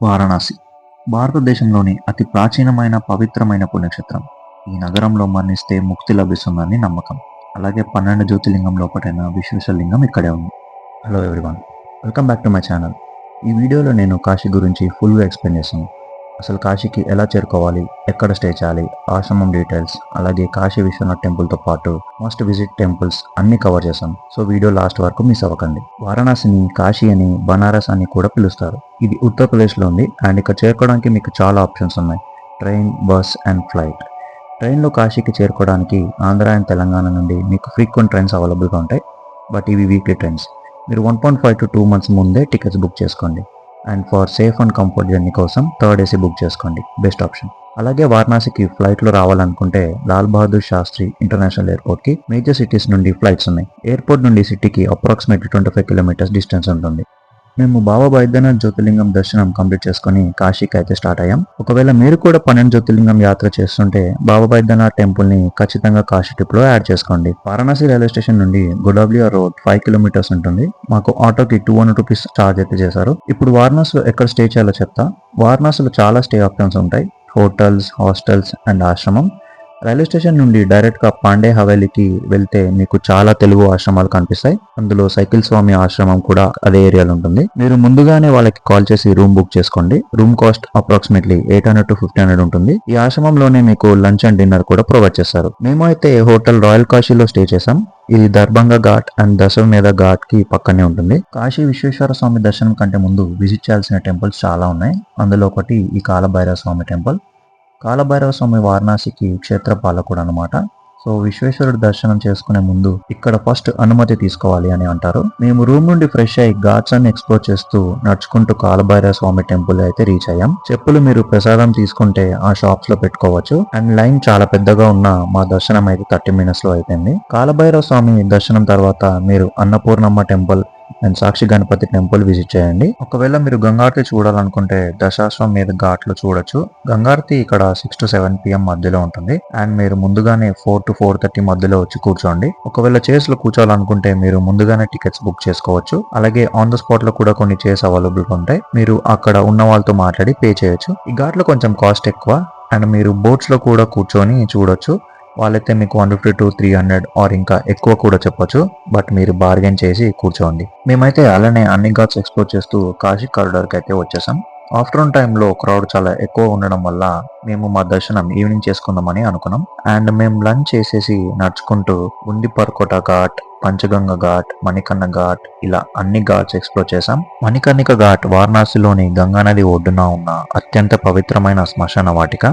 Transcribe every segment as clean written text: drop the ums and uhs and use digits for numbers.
వారణాసి భారతదేశంలోని అతి ప్రాచీనమైన పవిత్రమైన పుణ్యక్షేత్రం. ఈ నగరంలో మరణిస్తే ముక్తి లభిస్తుందని నమ్మకం. అలాగే 12 జ్యోతిర్లింగంలో ఒకటైన విశ్వేశ్వరలింగం ఇక్కడే ఉంది. Hello everyone, welcome back to my channel. ఈ వీడియోలో నేను కాశీ గురించి ఫుల్గా ఎక్స్ప్లెయిన్ చేస్తాను. అసలు కాశీకి ఎలా చేరుకోవాలి, ఎక్కడ స్టే చేయాలి, ఆశ్రమం డీటెయిల్స్, అలాగే కాశీ విశ్వనాథ్ టెంపుల్తో పాటు మస్ట్ విజిట్ టెంపుల్స్ అన్ని కవర్ చేశాను. సో వీడియో లాస్ట్ వరకు మిస్ అవ్వకండి. వారణాసిని కాశీ అని, బనారస్ అని కూడా పిలుస్తారు. ఇది ఉత్తరప్రదేశ్లో ఉంది అండ్ ఇక్కడ చేరుకోవడానికి మీకు చాలా ఆప్షన్స్ ఉన్నాయి: ట్రైన్, బస్ అండ్ ఫ్లైట్. ట్రైన్లో కాశీకి చేరుకోవడానికి ఆంధ్ర అండ్ తెలంగాణ నుండి మీకు ఫ్రీక్వెంట్ ట్రైన్స్ అవైలబుల్గా ఉంటాయి. బట్ ఇవి వీక్లీ ట్రైన్స్. మీరు 1.5 to 2 months ముందే టికెట్స్ బుక్ చేసుకోండి. And for safe and comfort journey కోసం థర్డ్ ఏసీ బుక్ చేసుకోండి, బెస్ట్ ఆప్షన్. అలాగే వారణాసికి ఫ్లైట్లో రావాలనుకుంటే లాల్ బహదూర్ శాస్త్రి ఇంటర్నేషనల్ ఎయిర్పోర్ట్కి మేజర్ సిటీస్ నుండి ఫ్లైట్స్ ఉన్నాయి. ఎయిర్పోర్ట్ నుండి సిటీకి అప్రాక్సిమేట్లీ 25 kilometers డిస్టెన్స్ ఉంటుంది. మేము బాబా బైద్యనాథ్ జ్యోతిర్లింగం దర్శనం కంప్లీట్ చేసుకుని కాశీకి అయితే స్టార్ట్ అయ్యాం. ఒకవేళ మీరు కూడా 12 జ్యోతిర్లింగం యాత్ర చేస్తుంటే బాబా బైద్యనాథ్ టెంపుల్ ని ఖచ్చితంగా కాశీ ట్రిప్ లో యాడ్ చేసుకోండి. వారణాసి రైల్వే స్టేషన్ నుండి గోదావరి రోడ్ 5 kilometers ఉంటుంది. మాకు ఆటోకి 200 rupees ఛార్జ్ అయితే చేశారు. ఇప్పుడు వారణాసిలో ఎక్కడ స్టే చేయాలో చెప్తా. వారణాసిలో చాలా స్టే ఆప్షన్స్ ఉంటాయి: హోటల్స్, హాస్టల్స్ అండ్ ఆశ్రమం. రైల్వే స్టేషన్ నుండి డైరెక్ట్గా పాండే హవేలీకి వెళ్తే మీకు చాలా తెలుగు ఆశ్రమాలు కనిపిస్తాయి. అందులో సైకిల్ స్వామి ఆశ్రమం కూడా అదే ఏరియాలో ఉంటుంది. మీరు ముందుగానే వాళ్ళకి కాల్ చేసి రూమ్ బుక్ చేసుకోండి. రూమ్ కాస్ట్ అప్రాక్సిమేట్లీ 800 to 1500 ఉంటుంది. ఈ ఆశ్రమంలోనే మీకు లంచ్ అండ్ డిన్నర్ కూడా ప్రొవైడ్ చేస్తారు. మేము అయితే హోటల్ రాయల్ కాశీలో స్టే చేసాం. ఇది దర్భంగా ఘాట్ అండ్ దశమేధ ఘాట్ కి పక్కనే ఉంటుంది. కాశీ విశ్వేశ్వర స్వామి దర్శనం కంటే ముందు విజిట్ చేయాల్సిన టెంపుల్స్ చాలా ఉన్నాయి. అందులో ఒకటి ఈ కాలభైరవ స్వామి టెంపుల్. కాలభైరవ స్వామి వారణాసికి క్షేత్ర పాలకుడు అనమాట. సో విశ్వేశ్వరుడు దర్శనం చేసుకునే ముందు ఇక్కడ ఫస్ట్ అనుమతి తీసుకోవాలి అని అంటారు. మేము రూమ్ నుండి ఫ్రెష్ అయ్యి ఘాట్స్ అన్ని ఎక్స్ప్లోర్ చేస్తూ నడుచుకుంటూ కాలభైరవ స్వామి టెంపుల్ అయితే రీచ్ అయ్యాం. చెప్పులు మీరు ప్రసాదం తీసుకుంటే ఆ షాప్స్ లో పెట్టుకోవచ్చు. అండ్ లైన్ చాలా పెద్దగా ఉన్న మా దర్శనం అయితే 30 minutes లో అయిపోయింది. కాలభైరవ స్వామి దర్శనం తర్వాత మీరు Annapurnamma temple and Sakshi Ganapati temple visit చేయండి. ఒకవేళ మీరు గంగారతి చూడాలనుకుంటే దశాశ్వమేధ ఘాట్ లో చూడొచ్చు. గంగారతి ఇక్కడ 6 to 7 PM మధ్యలో ఉంటుంది. అండ్ మీరు ముందుగానే 4 to 4:30 మధ్యలో వచ్చి కూర్చోండి. ఒకవేళ చైర్స్ లో కూర్చోవాలనుకుంటే మీరు ముందుగానే టికెట్స్ బుక్ చేసుకోవచ్చు. అలాగే ఆన్ ద స్పాట్ లో కూడా కొన్ని చైర్స్ అవైలబుల్ గా ఉంటాయి. మీరు అక్కడ ఉన్న వాళ్ళతో మాట్లాడి పే చేయొచ్చు. ఈ ఘాట్ లో కొంచెం కాస్ట్ ఎక్కువ. అండ్ మీరు బోట్స్ లో కూడా కూర్చొని చూడొచ్చు. వాళ్ళైతే మీకు 150 to 300 ఆర్ ఇంకా ఎక్కువ కూడా చెప్పొచ్చు. బట్ మీరు బార్గెన్ చేసి కూర్చోండి. మేమైతే అలానే అన్ని ఘాట్స్ ఎక్స్ప్లోర్ చేస్తూ కాశీ కారిడార్కి అయితే వచ్చేసాం. ఆఫ్టర్నూన్ టైంలో క్రౌడ్ చాలా ఎక్కువ ఉండడం వల్ల మేము మా దర్శనం ఈవినింగ్ చేసుకుందామని అనుకున్నాం. అండ్ మేము లంచ్ చేసేసి నడుచుకుంటూ బుంది పర్కోట ఘాట్, పంచగంగ ఘాట్, మణికర్ణ ఘాట్ ఇలా అన్ని ఘాట్స్ ఎక్స్ప్లోర్ చేశాం. మణికర్ణిక ఘాట్ వారణాసిలోని గంగానది ఒడ్డున ఉన్న అత్యంత పవిత్రమైన శ్మశాన వాటిక.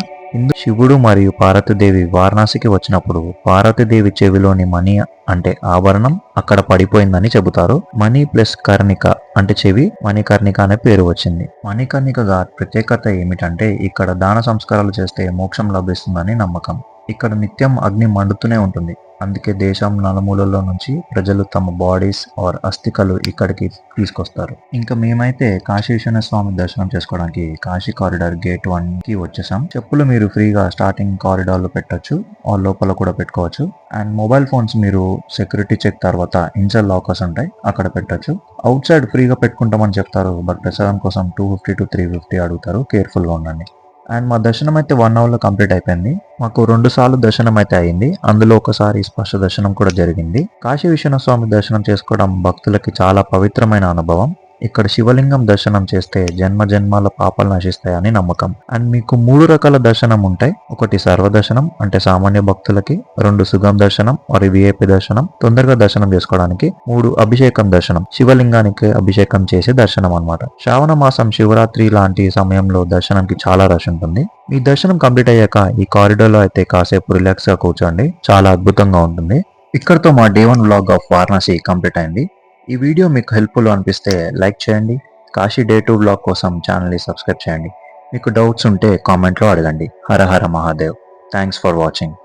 శివుడు మరియు పార్వతీదేవి వారణాసికి వచ్చినప్పుడు పార్వతీదేవి చెవిలోని మణి అంటే ఆభరణం అక్కడ పడిపోయిందని చెబుతారు. మణి ప్లస్ కర్ణిక అంటే చెవి, మణికర్ణిక అనే పేరు వచ్చింది. మణికర్ణిక ఘాట్ ప్రత్యేకత ఏమిటంటే ఇక్కడ దాన సంస్కారాలు చేస్తే మోక్షం లభిస్తుందని నమ్మకం. ఇక్కడ నిత్యం అగ్ని మండుతూనే ఉంటుంది. అందుకే దేశం నలుమూలల్లో నుంచి ప్రజలు తమ బాడీస్ ఆర్ అస్థికలు ఇక్కడికి తీసుకొస్తారు. ఇంకా మేమైతే కాశీ విశ్వనాథ స్వామి దర్శనం చేసుకోవడానికి కాశీ కారిడార్ గేట్ 1 కి వచ్చేసాం. చెప్పులు మీరు ఫ్రీగా స్టార్టింగ్ కారిడార్ లో పెట్టొచ్చు, ఆ లోపల కూడా పెట్టుకోవచ్చు. అండ్ మొబైల్ ఫోన్స్ మీరు సెక్యూరిటీ చెక్ తర్వాత ఇన్సైడ్ లాకర్స్ ఉంటాయి, అక్కడ పెట్టొచ్చు. అవుట్ సైడ్ ఫ్రీగా పెట్టుకుంటామని చెప్తారు, బట్ ప్రసాదం కోసం 250 to 350 అడుగుతారు. కేర్ఫుల్ గా ఉండండి. అండ్ మా దర్శనం అయితే 1 hour లో కంప్లీట్ అయిపోయింది. మాకు 2 సార్లు దర్శనం అయితే అయింది. అందులో ఒకసారి స్పర్శ దర్శనం కూడా జరిగింది. కాశీ విశ్వనాథ స్వామి దర్శనం చేసుకోవడం భక్తులకి చాలా పవిత్రమైన అనుభవం. ఇక్కడ శివలింగం దర్శనం చేస్తే జన్మ జన్మాల పాపాలు నశిస్తాయని నమ్మకం. అండ్ మీకు 3 రకాల దర్శనం ఉంటాయి. ఒకటి సర్వదర్శనం అంటే సామాన్య భక్తులకి, 2 సుగం దర్శనం మరియు విఐపి దర్శనం తొందరగా దర్శనం చేసుకోవడానికి, 3 అభిషేకం దర్శనం శివలింగానికి అభిషేకం చేసే దర్శనం అన్నమాట. శ్రావణ మాసం శివరాత్రి లాంటి సమయంలో దర్శనంకి చాలా రష్ ఉంటుంది. మీ దర్శనం కంప్లీట్ అయ్యాక ఈ కారిడార్ లో అయితే కాసేపు రిలాక్స్ గా కూర్చోండి, చాలా అద్భుతంగా ఉంటుంది. ఇక్కడతో మా Day 1 vlog of Varanasi complete అయింది. ఈ వీడియో మీకు హెల్ప్ఫుల్ అనిపిస్తే లైక్ చేయండి. కాశీ Day 2 వ్లాగ్ కోసం ఛానల్ని సబ్స్క్రైబ్ చేయండి. మీకు డౌట్స్ ఉంటే కామెంట్లో అడగండి. Hara Hara Mahadev. Thanks for watching.